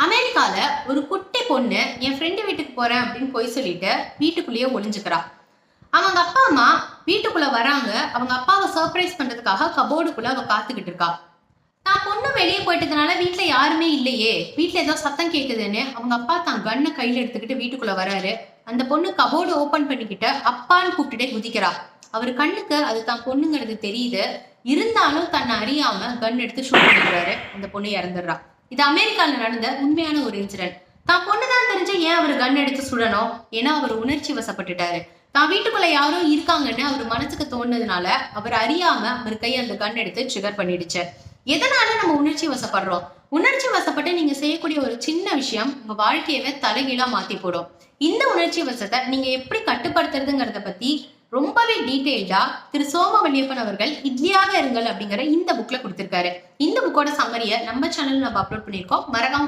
அமெரிக்கால ஒரு குட்டி பொண்ணு என் ஃப்ரெண்டு வீட்டுக்கு போறேன் அப்படின்னு போய் சொல்லிட்டு வீட்டுக்குள்ளேயே ஒளிஞ்சுக்கிறா. அவங்க அப்பா அம்மா வீட்டுக்குள்ள வராங்க. அவங்க அப்பாவை சர்ப்ரைஸ் பண்றதுக்காக கபோர்டுக்குள்ள அவ காத்துக்கிட்டு இருக்கா. தான் பொண்ணு வெளியே போயிட்டதுனால வீட்டுல யாருமே இல்லையே, வீட்டுல ஏதோ சத்தம் கேக்குதுன்னு அவங்க அப்பா தான் கண்ணை கையில எடுத்துக்கிட்டு வீட்டுக்குள்ள வராரு. அந்த பொண்ணு கபோர்டு ஓபன் பண்ணிக்கிட்டு அப்பான்னு கூப்பிட்டுட்டே குதிக்கிறா. அவர் கண்ணுக்கு அது தான் பொண்ணுங்கிறது தெரியுது. இருந்தாலும் தன்னை அறியாம கன் எடுத்து ஷூட் பண்ணிடுறாரு. அந்த பொண்ணு இறந்துடுறா. இது அமெரிக்கால நடந்த உண்மையான ஒரு இன்சிடென்ட். தான் பொண்ணுதான் தெரிஞ்சு ஏன் அவர் கன் எடுத்து சுடணும்? ஏன்னா அவர் உணர்ச்சி வசப்பட்டுட்டாரு. தான் வீட்டுக்குள்ள யாரோ இருக்காங்கன்னு அவர் மனசுக்கு தோணுனதுனால அவர் அறியாம அவர் கை அந்த கன் எடுத்து ட்ரிகர் பண்ணிடுச்சு. எதனால நம்ம உணர்ச்சி வசப்படுறோம்? உணர்ச்சி வசப்பட்டு நீங்க செய்யக்கூடிய ஒரு சின்ன விஷயம் உங்க வாழ்க்கையவே தலைகீழா மாத்தி போடும். இந்த உணர்ச்சி வசத்தை நீங்க எப்படி கட்டுப்படுத்துறதுங்கிறத பத்தி ரொம்பவே டீடைல்டா திரு சோமவல்லியப்பன் அவர்கள் இட்லியாக இருங்கள் அப்படிங்கிற இந்த புக்ல கொடுத்திருக்காரு. இந்த புக்கோட சம்மரிய நம்ம சேனல்ல நம்ம அப்லோட் பண்ணிருக்கோம். மறக்காம